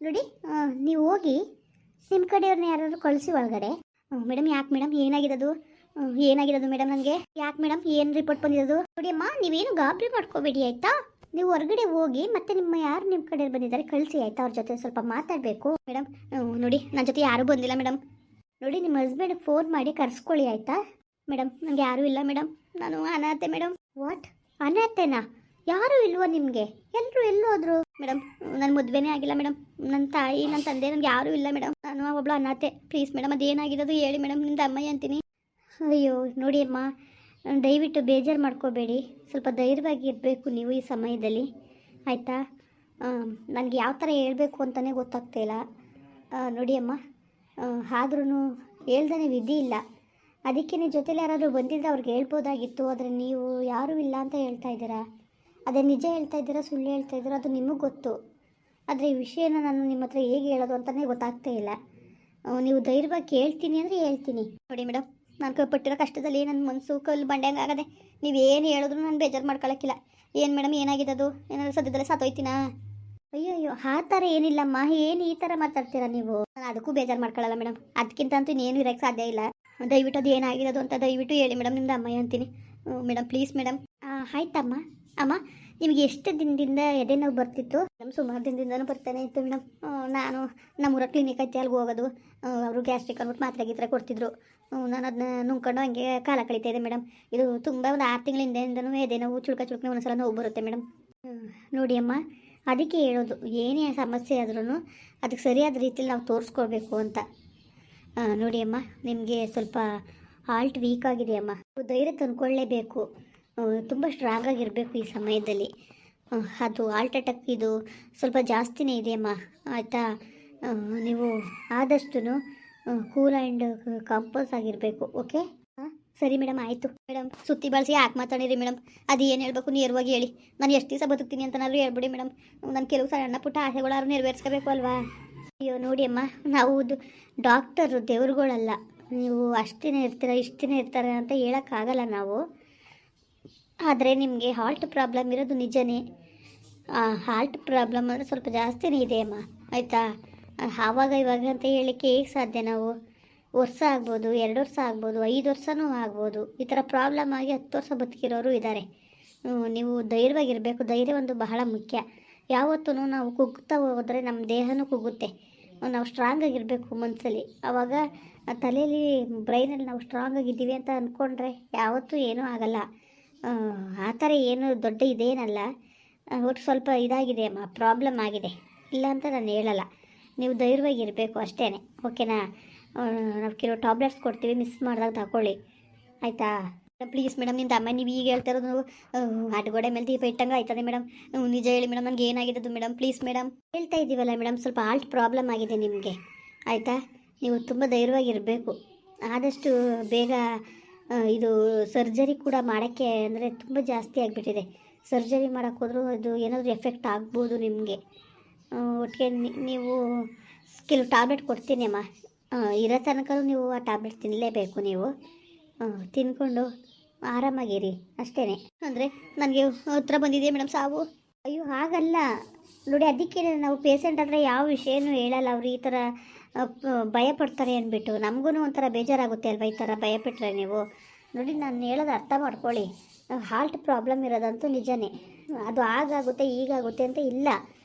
ನೋಡಿ, ನೀವು ಹೋಗಿ ನಿಮ್ಮ ಕಡೆಯವ್ರನ್ನ ಯಾರಾದ್ರು ಕಳಿಸಿ ಒಳಗಡೆ. ಮೇಡಮ್ ಯಾಕೆ ಮೇಡಮ್ ಏನಾಗಿರೋದು? ಏನಾಗಿರೋದು ಮೇಡಮ್ ನನಗೆ? ಯಾಕೆ ಮೇಡಮ್ ಏನು ರಿಪೋರ್ಟ್ ಬಂದಿರೋದು? ನೋಡಿ ಅಮ್ಮ, ನೀವೇನು ಗಾಬರಿ ಮಾಡ್ಕೋಬೇಡಿ ಆಯಿತಾ. ನೀವು ಹೊರಗಡೆ ಹೋಗಿ ಮತ್ತೆ ಯಾರು ನಿಮ್ಮ ಕಡೆ ಬಂದಿದ್ದಾರೆ ಕಳಿಸಿ ಆಯಿತಾ. ಅವ್ರ ಜೊತೆ ಸ್ವಲ್ಪ ಮಾತಾಡಬೇಕು ಮೇಡಮ್. ನೋಡಿ, ನನ್ನ ಜೊತೆ ಯಾರೂ ಬಂದಿಲ್ಲ ಮೇಡಮ್. ನೋಡಿ, ನಿಮ್ಮ ಹಸ್ಬೆಂಡ್ ಫೋನ್ ಮಾಡಿ ಕರ್ಸ್ಕೊಳ್ಳಿ ಆಯಿತಾ. ಮೇಡಮ್ ನನಗೆ ಯಾರೂ ಇಲ್ಲ ಮೇಡಮ್, ನಾನು ಅನಾಥೆ ಮೇಡಮ್. ವಾಟ್, ಅನಾಥೆನಾ? ಯಾರೂ ಇಲ್ವೋ ನಿಮಗೆ? ಎಲ್ಲರೂ ಎಲ್ಲೋದ್ರು ಮೇಡಮ್? ನನ್ನ ಮದುವೆನೇ ಆಗಿಲ್ಲ ಮೇಡಮ್. ನನ್ನ ತಾಯಿ ನನ್ನ ತಂದೆ ನನಗೆ ಯಾರೂ ಇಲ್ಲ ಮೇಡಮ್. ನಾನು ಒಬ್ಬಳು ಅನಾಥೆ. ಪ್ಲೀಸ್ ಮೇಡಮ್, ಅದೇನಾಗಿರೋದು ಹೇಳಿ ಮೇಡಮ್. ನಿಂದ ಅಮ್ಮಯ್ಯ ಅಂತೀನಿ. ಅಯ್ಯೋ ನೋಡಿ ಅಮ್ಮ, ದಯವಿಟ್ಟು ಬೇಜಾರು ಮಾಡ್ಕೋಬೇಡಿ. ಸ್ವಲ್ಪ ಧೈರ್ಯವಾಗಿ ಇರಬೇಕು ನೀವು ಈ ಸಮಯದಲ್ಲಿ ಆಯಿತಾ. ನನಗೆ ಯಾವ ಥರ ಹೇಳಬೇಕು ಅಂತಲೇ ಗೊತ್ತಾಗ್ತಾಯಿಲ್ಲ. ನೋಡಿ ಅಮ್ಮ, ಆದ್ರೂ ಹೇಳ್ದೇ ವಿಧಿ ಇಲ್ಲ. ಅದಕ್ಕೆ ನಿಮ್ಮ ಜೊತೆಲಿ ಯಾರಾದರೂ ಬಂದಿದ್ದರೆ ಅವ್ರಿಗೆ ಹೇಳ್ಬೋದಾಗಿತ್ತು. ಆದರೆ ನೀವು ಯಾರೂ ಇಲ್ಲ ಅಂತ ಹೇಳ್ತಾ ಇದ್ದೀರಾ. ಅದೇ ನಿಜ ಹೇಳ್ತಾ ಇದ್ದೀರಾ ಸುಳ್ಳು ಹೇಳ್ತಾ ಇದ್ದೀರಾ ಅದು ನಿಮಗೆ ಗೊತ್ತು. ಆದರೆ ಈ ವಿಷಯನ ನಾನು ನಿಮ್ಮ ಹತ್ರ ಹೇಗೆ ಹೇಳೋದು ಅಂತಲೇ ಗೊತ್ತಾಗ್ತಾ ಇಲ್ಲ. ನೀವು ಧೈರ್ಯವಾಗಿ ಕೇಳ್ತೀನಿ ಅಂದರೆ ಹೇಳ್ತೀನಿ. ನೋಡಿ ಮೇಡಮ್, ನಾನು ಪಟ್ಟಿರೋ ಕಷ್ಟದಲ್ಲಿ ನನ್ನ ಮನಸ್ಸು ಕಲ್ಲು ಬಂಡೆಂಗೆ ಆಗದೆ. ನೀವೇನು ಹೇಳಿದ್ರು ನಾನು ಬೇಜಾರು ಮಾಡ್ಕೊಳ್ಳೋಕ್ಕಿಲ್ಲ. ಏನು ಮೇಡಮ್ ಏನಾಗಿದೆ? ಅದು ಏನಾದರೂ ಸದ್ಯದಲ್ಲೇ ಸತ್ತೋಯ್ತೀನಾ? ಅಯ್ಯೋ ಆ ಥರ ಏನಿಲ್ಲಮ್ಮ. ಏನು ಈ ಥರ ಮಾತಾಡ್ತೀರಾ ನೀವು? ನಾನು ಅದಕ್ಕೂ ಬೇಜಾರು ಮಾಡ್ಕೊಳ್ಳಲ್ಲ ಮೇಡಮ್. ಅದಕ್ಕಿಂತ ಅಂತೂ ಇನ್ನೇನು ಇರೋಕ್ಕೆ ಸಾಧ್ಯ ಇಲ್ಲ. ದಯವಿಟ್ಟು ಅದು ಏನಾಗಿರೋದು ಅಂತ ದಯವಿಟ್ಟು ಹೇಳಿ ಮೇಡಮ್. ನಿಮ್ದು ಅಮ್ಮಯ್ಯ ಅಂತೀನಿ ಮೇಡಮ್, ಪ್ಲೀಸ್ ಮೇಡಮ್. ಆಯ್ತಮ್ಮ. ಅಮ್ಮ, ನಿಮಗೆ ಎಷ್ಟು ದಿನದಿಂದ ಎದೆ ನೋವು ಬರ್ತಿತ್ತು? ನಮ್ಮ ಸುಮಾರು ದಿನದಿಂದನೂ ಬರ್ತಾನೆ ಇತ್ತು ಮೇಡಮ್. ನಾನು ನಮ್ಮೂರ ಕ್ಲಿನಿಕ್ ಐತೆ, ಅಲ್ಲಿಗೆ ಹೋಗೋದು. ಅವರು ಗ್ಯಾಸ್ಟ್ರಿಕ್ ಅಂದ್ಬಿಟ್ಟು ಮಾತ್ರೆ ಗೀತ್ರೆ ಕೊಡ್ತಿದ್ರು. ನಾನು ಅದನ್ನ ನುಂಗ್ಕೊಂಡು ಹಂಗೆ ಕಾಲ ಕಳೀತಾ ಇದೆ ಮೇಡಮ್. ಇದು ತುಂಬ ಒಂದು 6 ತಿಂಗಳಿಂದನೂ ಎದೆ ನೋವು ಚುಳ್ಕ ಒಂದೊಂದ್ಸಲ ನೋವು ಬರುತ್ತೆ ಮೇಡಮ್. ನೋಡಿ ಅಮ್ಮ, ಅದಕ್ಕೆ ಹೇಳೋದು ಏನೇ ಸಮಸ್ಯೆ ಆದ್ರೂ ಅದಕ್ಕೆ ಸರಿಯಾದ ರೀತಿಯಲ್ಲಿ ನಾವು ತೋರಿಸ್ಕೊಳ್ಬೇಕು ಅಂತ. ನೋಡಿ ಅಮ್ಮ, ನಿಮಗೆ ಸ್ವಲ್ಪ ಹಾರ್ಟ್ ವೀಕ್ ಆಗಿದೆ ಅಮ್ಮ. ಧೈರ್ಯ ತಂದ್ಕೊಳ್ಳೇಬೇಕು. ತುಂಬ ಸ್ಟ್ರಾಂಗ್ ಆಗಿರಬೇಕು ಈ ಸಮಯದಲ್ಲಿ. ಅದು ಹಾರ್ಟ್ ಅಟ್ಯಾಕ್ ಇದು ಸ್ವಲ್ಪ ಜಾಸ್ತಿನೇ ಇದೆಯಮ್ಮ ಆಯಿತಾ. ನೀವು ಆದಷ್ಟು ಕೂಲ್ ಆ್ಯಂಡ್ ಕಂಪೋಸ್ ಆಗಿರಬೇಕು. ಓಕೆ? ಸರಿ ಮೇಡಮ್, ಆಯಿತು ಮೇಡಮ್. ಸುತ್ತಿ ಬಳಸಿ ಯಾಕೆ ಮಾತಾಡಿರಿ ಮೇಡಮ್? ಅದು ಏನು ಹೇಳಬೇಕು ನೇರವಾಗಿ ಹೇಳಿ. ನಾನು ಎಷ್ಟು ದಿವಸ ಬದುಕ್ತೀನಿ ಅಂತನಾದ್ರು ಹೇಳ್ಬಿಡಿ ಮೇಡಮ್. ನಾನು ಕೆಲವು ಸಣ್ಣ ಪುಟ್ಟ ಆಸೆಗಳಾದ್ರು ನೆರವೇರಿಸ್ಕೋಬೇಕು ಅಲ್ವಾ? ಅಯ್ಯೋ ನೋಡಿ ಅಮ್ಮ, ನಾವು ಡಾಕ್ಟರು ದೇವ್ರುಗಳಲ್ಲ. ನೀವು ಅಷ್ಟು ದಿನ ಇರ್ತೀರ ಇಷ್ಟು ದಿನ ಇರ್ತಾರೆ ಅಂತ ಹೇಳೋಕ್ಕಾಗಲ್ಲ ನಾವು. ಆದರೆ ನಿಮಗೆ ಹಾರ್ಟ್ ಪ್ರಾಬ್ಲಮ್ ಇರೋದು ನಿಜನೇ. ಹಾರ್ಟ್ ಪ್ರಾಬ್ಲಮ್ ಅಂದರೆ ಸ್ವಲ್ಪ ಜಾಸ್ತಿನೇ ಇದೆ ಅಮ್ಮ ಆಯಿತಾ. ಆವಾಗ ಇವಾಗ ಅಂತ ಹೇಳಲಿಕ್ಕೆ ಹೇಗೆ ಸಾಧ್ಯ? ನಾವು ವರ್ಷ ಆಗ್ಬೋದು, 2 ವರ್ಷ ಆಗ್ಬೋದು, 5 ವರ್ಷವೂ ಆಗ್ಬೋದು. ಈ ಥರ ಪ್ರಾಬ್ಲಮ್ ಆಗಿ 10 ವರ್ಷ ಬದುಕಿರೋರು ಇದ್ದಾರೆ. ನೀವು ಧೈರ್ಯವಾಗಿರಬೇಕು. ಧೈರ್ಯ ಒಂದು ಬಹಳ ಮುಖ್ಯ. ಯಾವತ್ತೂ ನಾವು ಕುಗ್ತಾ ಹೋದರೆ ನಮ್ಮ ದೇಹನೂ ಕುಗ್ಗುತ್ತೆ. ನಾವು ಸ್ಟ್ರಾಂಗ್ ಆಗಿರಬೇಕು ಮನಸ್ಸಲ್ಲಿ. ಆವಾಗ ತಲೆಯಲ್ಲಿ ಬ್ರೈನಲ್ಲಿ ನಾವು ಸ್ಟ್ರಾಂಗ್ ಆಗಿದ್ದೀವಿ ಅಂತ ಅಂದ್ಕೊಂಡ್ರೆ ಯಾವತ್ತೂ ಏನೂ ಆಗಲ್ಲ. ಆ ಥರ ಏನು ದೊಡ್ಡ ಇದೇನಲ್ಲ. ಒಟ್ಟು ಸ್ವಲ್ಪ ಇದಾಗಿದೆ ಅಮ್ಮ, ಪ್ರಾಬ್ಲಮ್ ಆಗಿದೆ. ಇಲ್ಲ ಅಂತ ನಾನು ಹೇಳಲ್ಲ. ನೀವು ಧೈರ್ಯವಾಗಿರಬೇಕು ಅಷ್ಟೇ. ಓಕೆನಾ? ನಾವು ಕೆಲವು ಟ್ಯಾಬ್ಲೆಟ್ಸ್ ಕೊಡ್ತೀವಿ, ಮಿಸ್ ಮಾಡಿದಾಗ ತಗೊಳ್ಳಿ ಆಯಿತಾ. ಪ್ಲೀಸ್ ಮೇಡಮ್, ನಿಂದ ಅಮ್ಮ ನೀವು ಈಗ ಹೇಳ್ತಾ ಇರೋದು ಅಡುಗೋಡೆ ಮೇಲೆ ದೀಪ ಇಟ್ಟಂಗೆ ಆಯ್ತದೆ ಮೇಡಮ್. ನಿಜ ಹೇಳಿ ಮೇಡಮ್, ನನಗೆ ಏನಾಗಿರೋದು ಮೇಡಮ್? Please madam. ಹೇಳ್ತಾ ಇದ್ದೀವಲ್ಲ ಮೇಡಮ್, ಸ್ವಲ್ಪ ಹಾರ್ಟ್ ಪ್ರಾಬ್ಲಮ್ ಆಗಿದೆ ನಿಮಗೆ ಆಯಿತಾ. ನೀವು ತುಂಬ ಧೈರ್ಯವಾಗಿರಬೇಕು. ಆದಷ್ಟು ಬೇಗ ಇದು ಸರ್ಜರಿ ಕೂಡ ಮಾಡೋಕ್ಕೆ ಅಂದರೆ ತುಂಬ ಜಾಸ್ತಿ ಆಗಿಬಿಟ್ಟಿದೆ. ಸರ್ಜರಿ ಮಾಡೋಕ್ಕೆ ಹೋದರೂ ಅದು ಏನಾದರೂ ಎಫೆಕ್ಟ್ ಆಗ್ಬೋದು ನಿಮಗೆ. ಒಟ್ಟಿಗೆ ನೀವು ಕೆಲವು ಟ್ಯಾಬ್ಲೆಟ್ ಕೊಡ್ತೀನಿ ಅಮ್ಮ. ಇರೋ ತನಕ ನೀವು ಆ ಟ್ಯಾಬ್ಲೆಟ್ ತಿನ್ನಲೇಬೇಕು. ನೀವು ತಿನ್ಕೊಂಡು ಆರಾಮಾಗಿರಿ ಅಷ್ಟೇ. ಅಂದರೆ ನನಗೆ ಹತ್ರ ಬಂದಿದೆ ಮೇಡಮ್ ಸಾವು. ಅಯ್ಯೋ ಹಾಗಲ್ಲ ನೋಡಿ, ಅದಕ್ಕೆ ನಾವು ಪೇಷಂಟ್ ಹತ್ರ ಯಾವ ವಿಷಯನೂ ಹೇಳಲ್ಲ. ಅವರು ಈ ಥರ ಭಯಪಡ್ತಾರೆ ಅಂದ್ಬಿಟ್ಟು ನಮಗೂ ಒಂಥರ ಬೇಜಾರಾಗುತ್ತೆ ಅಲ್ವ ಈ ಥರ ಭಯಪಟ್ಟರೆ ನೀವು. ನೋಡಿ, ನಾನು ಹೇಳೋದು ಅರ್ಥ ಮಾಡ್ಕೊಳ್ಳಿ. ಹಾರ್ಟ್ ಪ್ರಾಬ್ಲಮ್ ಇರೋದಂತೂ ನಿಜನೇ. ಅದು ಆಗುತ್ತೆ ಈಗಾಗುತ್ತೆ ಅಂತ ಇಲ್ಲ.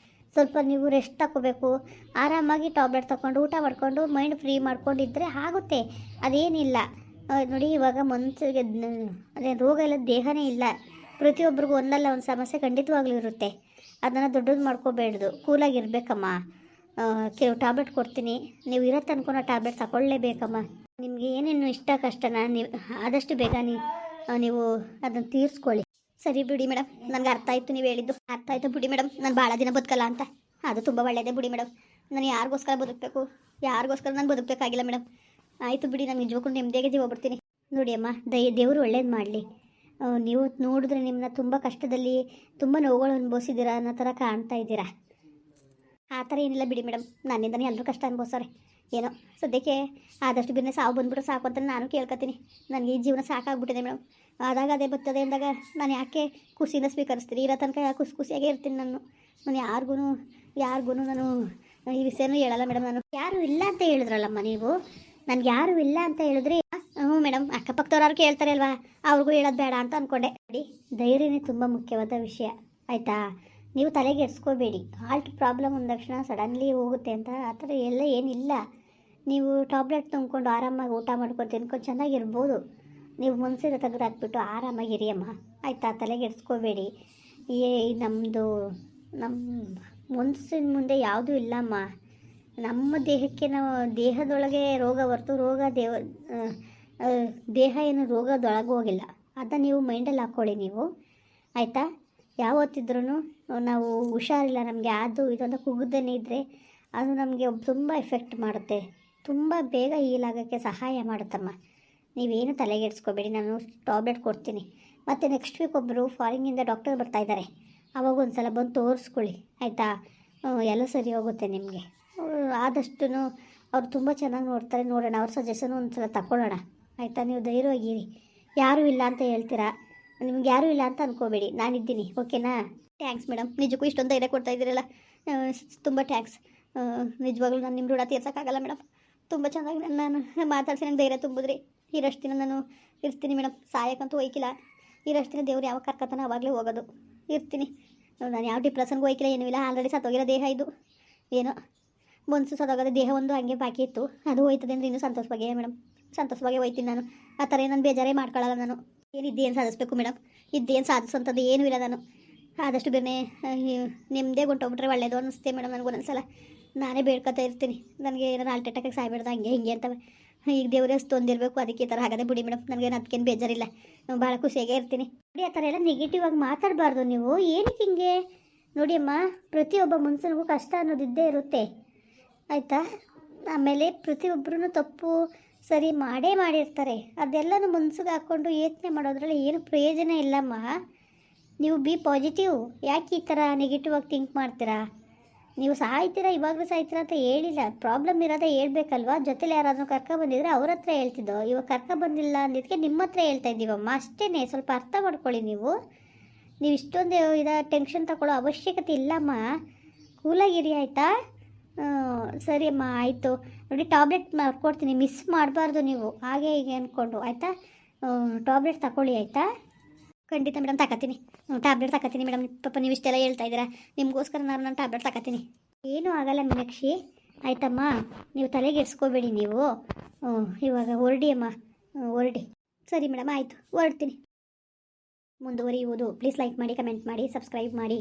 ಸ್ವಲ್ಪ ನೀವು ರೆಸ್ಟ್ ತಗೋಬೇಕು. ಆರಾಮಾಗಿ ಟ್ಯಾಬ್ಲೆಟ್ ತಗೊಂಡು ಊಟ ಮಾಡಿಕೊಂಡು ಮೈಂಡ್ ಫ್ರೀ ಮಾಡ್ಕೊಂಡಿದ್ದರೆ ಆಗುತ್ತೆ, ಅದೇನಿಲ್ಲ. ನೋಡಿ, ಇವಾಗ ಮನಸ್ಸಿಗೆ ಅದೇ ರೋಗ ಎಲ್ಲ ದೇಹನೇ ಇಲ್ಲ. ಪ್ರತಿಯೊಬ್ಬರಿಗೂ ಒಂದಲ್ಲ ಒಂದು ಸಮಸ್ಯೆ ಖಂಡಿತವಾಗ್ಲೂ ಇರುತ್ತೆ. ಅದನ್ನು ದೊಡ್ಡದು ಮಾಡ್ಕೋಬೇಡ್ದು, ಕೂಲಾಗಿರ್ಬೇಕಮ್ಮ. ಕೆಲವು ಟ್ಯಾಬ್ಲೆಟ್ ಕೊಡ್ತೀನಿ, ನೀವು ಇರೋ ತನಕ ಟ್ಯಾಬ್ಲೆಟ್ ತಗೊಳ್ಳೇಬೇಕಮ್ಮ. ನಿಮಗೆ ಏನೇನು ಇಷ್ಟ ಕಷ್ಟನ ನೀವು ಆದಷ್ಟು ಬೇಗ ನೀವು ಅದನ್ನು ತೀರಿಸ್ಕೊಳ್ಳಿ. ಸರಿ ಬಿಡಿ ಮೇಡಮ್, ನನಗೆ ಅರ್ಥ ಆಯಿತು. ನೀವು ಹೇಳಿದ್ದು ಅರ್ಥ ಆಯಿತು ಬಿಡಿ ಮೇಡಮ್. ನಾನು ಭಾಳ ದಿನ ಬದುಕಲ್ಲ ಅಂತ ಅದು ತುಂಬ ಒಳ್ಳೆಯದೇ ಬಿಡಿ ಮೇಡಮ್. ನಾನು ಯಾರಿಗೋಸ್ಕರ ಬದುಕಬೇಕು, ಯಾರಿಗೋಸ್ಕರ ನಾನು ಬದುಕಬೇಕಾಗಿಲ್ಲ ಮೇಡಮ್. ಆಯಿತು ಬಿಡಿ, ನಾನು ನಿಜಕ್ಕೂ ನೆಮ್ಮದಿಯಾಗಿ ಜೀವ ಬಿಡ್ತೀನಿ. ನೋಡಿ ಅಮ್ಮ, ದೇವರು ಒಳ್ಳೇದು ಮಾಡಲಿ. ನೀವು ನೋಡಿದ್ರೆ ನಿಮ್ಮನ್ನ ತುಂಬ ಕಷ್ಟದಲ್ಲಿ ತುಂಬ ನೋವುಗಳು ಅನುಭವಿಸಿದ್ದೀರಾ ಅನ್ನೋ ಥರ ಕಾಣ್ತಾ ಇದ್ದೀರಾ. ಆ ಥರ ಏನಿಲ್ಲ ಬಿಡಿ ಮೇಡಮ್. ನನ್ನಿಂದನೇ ಎಲ್ಲರೂ ಕಷ್ಟ ಅನುಭವಿಸೋರೆ. ಏನೋ ಸದ್ಯಕ್ಕೆ ಆದಷ್ಟು ಬಿನ್ನೆ ಸಾವು ಬಂದ್ಬಿಟ್ಟು ಸಾಕು ಅಂತ ನಾನು ಕೇಳ್ಕೊತೀನಿ. ನನಗೆ ಈ ಜೀವನ ಸಾಕಾಗ್ಬಿಟ್ಟಿದೆ ಮೇಡಮ್. ಆದಾಗ ಅದೇ ಬರ್ತದೆ ಅಂದಾಗ ನಾನು ಯಾಕೆ ಖುಷಿಯಿಂದ ಸ್ವೀಕರಿಸ್ತೀನಿ? ಇರೋ ತನಕ ಖುಷಿಯಾಗೇ ಇರ್ತೀನಿ. ನಾನು ಯಾರಿಗೂ ನಾನು ಈ ವಿಷಯನೂ ಹೇಳಲ್ಲ ಮೇಡಮ್. ನಾನು ಯಾರು ಇಲ್ಲ ಅಂತ ಹೇಳಿದ್ರಲ್ಲಮ್ಮ ನೀವು, ನನಗೆ ಯಾರು ಇಲ್ಲ ಅಂತ ಹೇಳಿದ್ರಿ. ಹ್ಞೂ ಮೇಡಮ್, ಅಕ್ಕಪಕ್ಕದವ್ರು ಕೇಳ್ತಾರೆ ಅಲ್ವಾ, ಅವ್ರಿಗೂ ಹೇಳೋದು ಬೇಡ ಅಂತ ಅಂದ್ಕೊಂಡೆ. ನೋಡಿ, ಧೈರ್ಯನೇ ತುಂಬ ಮುಖ್ಯವಾದ ವಿಷಯ, ಆಯಿತಾ? ನೀವು ತಲೆಗೆ ಎಡ್ಸ್ಕೋಬೇಡಿ. ಹಾಲ್ಟ್ ಪ್ರಾಬ್ಲಮ್ ಅಂದ ತಕ್ಷಣ ಸಡನ್ಲಿ ಹೋಗುತ್ತೆ ಅಂತ ಆ ಥರ ಎಲ್ಲ ಏನಿಲ್ಲ. ನೀವು ಟ್ಯಾಬ್ಲೆಟ್ ತುಂಬ್ಕೊಂಡು ಆರಾಮಾಗಿ ಊಟ ಮಾಡ್ಕೊಂಡು ತಿನ್ಕೊಂಡು ಚೆನ್ನಾಗಿರ್ಬೋದು. ನೀವು ಮನಸ್ಸಿನ ತೆಗೆದು ಹಾಕ್ಬಿಟ್ಟು ಆರಾಮಾಗಿರಿಯಮ್ಮ, ಆಯಿತಾ? ತಲೆಗೆ ಎಡ್ಸ್ಕೋಬೇಡಿ. ನಮ್ಮದು ನಮ್ಮ ಮನಸ್ಸಿನ ಮುಂದೆ ಯಾವುದೂ ಇಲ್ಲಮ್ಮ. ನಮ್ಮ ದೇಹಕ್ಕೆ ನಾವು ದೇಹದೊಳಗೆ ರೋಗ ಹೊರ್ತು ದೇಹ ಏನು ರೋಗದೊಳಗೆ ಹೋಗಿಲ್ಲ. ಅದನ್ನು ನೀವು ಮೈಂಡಲ್ಲಿ ಹಾಕ್ಕೊಳ್ಳಿ ನೀವು, ಆಯಿತಾ? ಯಾವತ್ತಿದ್ರೂ ನಾವು ಹುಷಾರಿಲ್ಲ, ನಮಗೆ ಅದು ಇದೊಂದು ಕುಗ್ಗದೇನೆ ಇದ್ದರೆ ಅದು ನಮಗೆ ತುಂಬ ಎಫೆಕ್ಟ್ ಮಾಡುತ್ತೆ, ತುಂಬ ಬೇಗ ಹೀಲ್ ಆಗೋಕ್ಕೆ ಸಹಾಯ ಮಾಡುತ್ತಮ್ಮ. ನೀವೇನು ತಲೆಗೆಡ್ಸ್ಕೊಬೇಡಿ, ನಾನು ಟ್ಯಾಬ್ಲೆಟ್ ಕೊಡ್ತೀನಿ. ಮತ್ತು ನೆಕ್ಸ್ಟ್ ವೀಕ್ ಒಬ್ಬರು ಫಾರಿನಿಂದ ಡಾಕ್ಟರ್ ಬರ್ತಾಯಿದ್ದಾರೆ, ಅವಾಗ ಒಂದು ಸಲ ಬಂದು ತೋರಿಸ್ಕೊಳ್ಳಿ, ಆಯಿತಾ? ಎಲ್ಲ ಸರಿ ಹೋಗುತ್ತೆ ನಿಮಗೆ. ಆದಷ್ಟು ಅವ್ರು ತುಂಬ ಚೆನ್ನಾಗಿ ನೋಡ್ತಾರೆ, ನೋಡೋಣ. ಅವ್ರ ಸಜೆಷನ್ ಒಂದು ಸಲ ತಗೊಳ್ಳೋಣ, ಆಯಿತಾ? ನೀವು ಧೈರ್ಯವಾಗಿರಿ. ಯಾರೂ ಇಲ್ಲ ಅಂತ ಹೇಳ್ತೀರಾ, ನಿಮ್ಗೆ ಯಾರೂ ಇಲ್ಲ ಅಂತ ಅಂದ್ಕೋಬೇಡಿ, ನಾನಿದ್ದೀನಿ, ಓಕೆನಾ? ಥ್ಯಾಂಕ್ಸ್ ಮೇಡಮ್, ನಿಜಕ್ಕೂ ಇಷ್ಟೊಂದು ಧೈರ್ಯ ಕೊಡ್ತಾ ಇದ್ದೀರಲ್ಲ, ತುಂಬ ಥ್ಯಾಂಕ್ಸ್. ನಿಜವಾಗ್ಲೂ ನಾನು ನಿಮ್ಮ ಋಣ ತೀರ್ಸೋಕ್ಕಾಗಲ್ಲ ಮೇಡಮ್. ತುಂಬ ಚೆನ್ನಾಗಿ ನಾನು ಮಾತಾಡ್ಸಿ ನಂಗೆ ಧೈರ್ಯ ತುಂಬಿದ್ರಿ. ಇರೋಷ್ಟು ದಿನ ನಾನು ಇರ್ತೀನಿ ಮೇಡಮ್, ಸಾಯಕ್ಕಂತೂ ಹೋಯ್ಕಿಲ್ಲ. ಇರೋಷ್ಟು ದಿನ ದೇವ್ರು ಯಾವಾಗ ಕರ್ಕೊತಾನೆ ಆವಾಗಲೇ ಹೋಗೋದು, ಇರ್ತೀನಿ. ನಾನು ಯಾವ ಡಿಪ್ರೆಷನ್ಗೂ ಹೋಯ್ಕಿಲ್ಲ, ಏನೂ ಇಲ್ಲ. ಆಲ್ರೆಡಿ ಸತ್ತೋಗಿರೋ ದೇಹ ಇದು, ಏನೋ ಮನಸ್ಸು ಸತ್ತೋಗೋದು, ದೇಹ ಒಂದು ಹಂಗೆ ಬಾಕಿ ಇತ್ತು, ಅದು ಹೋಯ್ತದೆ ಅಂದರೆ ಇನ್ನೂ ಸಂತೋಷವಾಗೇ ಮೇಡಮ್, ಸಂತೋಷವಾಗೇ ಹೋಯ್ತೀನಿ ನಾನು. ಆ ಥರ ನಾನು ಬೇಜಾರೇ ಮಾಡ್ಕೊಳ್ಳಲ್ಲ. ನಾನು ಇದ್ದೇನು ಸಾಧಿಸ್ಬೇಕು ಮೇಡಮ್, ಇದ್ದೇನು ಸಾಧಿಸೋಂಥದ್ದು ಏನೂ ಇಲ್ಲ. ನಾನು ಆದಷ್ಟು ಬೇರೆ ನಿಮ್ಮದೇ ಹೊಂಟೋಗ್ಬಿಟ್ರೆ ಒಳ್ಳೇದು ಅನ್ನಿಸ್ತೆ ಮೇಡಮ್. ನನಗೂ ಒಂದೊಂದ್ಸಲ ನಾನೇ ಬೇಡ್ಕೊತಾ ಇರ್ತೀನಿ, ನನಗೆ ಏನಾರು ಹಾರ್ಟ್ ಅಟ್ಯಾಕಿಗೆ ಸಾಯ್ಬಿಡ್ದು ಹಂಗೆ ಹಿಂಗೆ ಅಂತವೆ. ಈಗ ದೇವರೇ ತೊಂದಿರಬೇಕು, ಅದಕ್ಕೆ ಈ ಥರ ಆಗದೆ ಬಿಡಿ ಮೇಡಮ್, ನನಗೇನು ಅದಕ್ಕೇನು ಬೇಜಾರಿಲ್ಲ, ಭಾಳ ಖುಷಿಯಾಗೇ ಇರ್ತೀನಿ. ನೋಡಿ, ಆ ಥರ ಎಲ್ಲ ನೆಗೆಟಿವ್ ಆಗಿ ಮಾತಾಡಬಾರ್ದು ನೀವು. ಏನಕ್ಕೆ ಹಿಂಗೆ? ನೋಡಿ ಅಮ್ಮ, ಪ್ರತಿಯೊಬ್ಬ ಮನುಷ್ಯನಿಗೂ ಕಷ್ಟ ಅನ್ನೋದಿದ್ದೇ ಇರುತ್ತೆ, ಆಯಿತಾ? ಆಮೇಲೆ ಪ್ರತಿಯೊಬ್ಬರೂ ತಪ್ಪು ಸರಿ ಮಾಡಿರ್ತಾರೆ. ಅದೆಲ್ಲನೂ ಮನ್ಸಿಗೆ ಹಾಕ್ಕೊಂಡು ಯೋಚನೆ ಮಾಡೋದ್ರಲ್ಲಿ ಏನು ಪ್ರಯೋಜನ ಇಲ್ಲಮ್ಮ. ನೀವು ಬಿ ಪಾಸಿಟಿವ್. ಯಾಕೆ ಈ ಥರ ನೆಗೆಟಿವ್ ಆಗಿ ಥಿಂಕ್ ಮಾಡ್ತೀರಾ? ನೀವು ಸಾಯ್ತೀರಾ, ಇವಾಗಲೂ ಸಾಯ್ತೀರಾ ಅಂತ ಹೇಳಿಲ್ಲ. ಪ್ರಾಬ್ಲಮ್ ಇರೋದೇ ಹೇಳ್ಬೇಕಲ್ವಾ? ಜೊತೆಲಿ ಯಾರಾದರೂ ಕರ್ಕೊಬಂದಿದ್ರೆ ಅವ್ರ ಹತ್ರ ಹೇಳ್ತಿದ್ದೋ, ಇವಾಗ ಕರ್ಕೊಬಂದಿಲ್ಲ ಅಂದಿದ್ದಕ್ಕೆ ನಿಮ್ಮ ಹತ್ರ ಹೇಳ್ತಾ ಇದ್ದೀವಮ್ಮ, ಅಷ್ಟೇ. ಸ್ವಲ್ಪ ಅರ್ಥ ಮಾಡ್ಕೊಳ್ಳಿ ನೀವು. ಇಷ್ಟೊಂದು ಟೆನ್ಷನ್ ತಗೊಳ್ಳೋ ಅವಶ್ಯಕತೆ ಇಲ್ಲಮ್ಮ, ಕೂಲಾಗಿರಿ, ಆಯಿತಾ? ಸರಿ ಅಮ್ಮ, ಆಯಿತು. ನೋಡಿ, ಟ್ಯಾಬ್ಲೆಟ್ ಮಾಡ್ಕೊಡ್ತೀನಿ, ಮಿಸ್ ಮಾಡಬಾರ್ದು ನೀವು ಹಾಗೆ ಹೀಗೆ ಅಂದ್ಕೊಂಡು, ಆಯಿತಾ? ಟ್ಯಾಬ್ಲೆಟ್ ತಗೊಳ್ಳಿ, ಆಯಿತಾ? ಖಂಡಿತ ಮೇಡಮ್, ತಗೋತೀನಿ. ಟ್ಯಾಬ್ಲೆಟ್ ತಗೋತೀನಿ ಮೇಡಮ್. ಪಾಪ ನೀವು ಇಷ್ಟೆಲ್ಲ ಹೇಳ್ತಾ ಇದ್ದೀರಾ, ನಿಮಗೋಸ್ಕರ ನಾನು ಟ್ಯಾಬ್ಲೆಟ್ ತಗೋತೀನಿ. ಏನೂ ಆಗಲ್ಲ ಮೀನಾಕ್ಷಿ, ಆಯ್ತಮ್ಮ? ನೀವು ತಲೆಗೆ ಎಡ್ಸ್ಕೋಬೇಡಿ ನೀವು. ಇವಾಗ ಹೊರಡಿ ಅಮ್ಮ, ಹೊರಡಿ. ಸರಿ ಮೇಡಮ್, ಆಯಿತು, ಹೊರಡ್ತೀನಿ. ಮುಂದುವರಿಯುವುದು. ಪ್ಲೀಸ್ ಲೈಕ್ ಮಾಡಿ, ಕಮೆಂಟ್ ಮಾಡಿ, ಸಬ್ಸ್ಕ್ರೈಬ್ ಮಾಡಿ.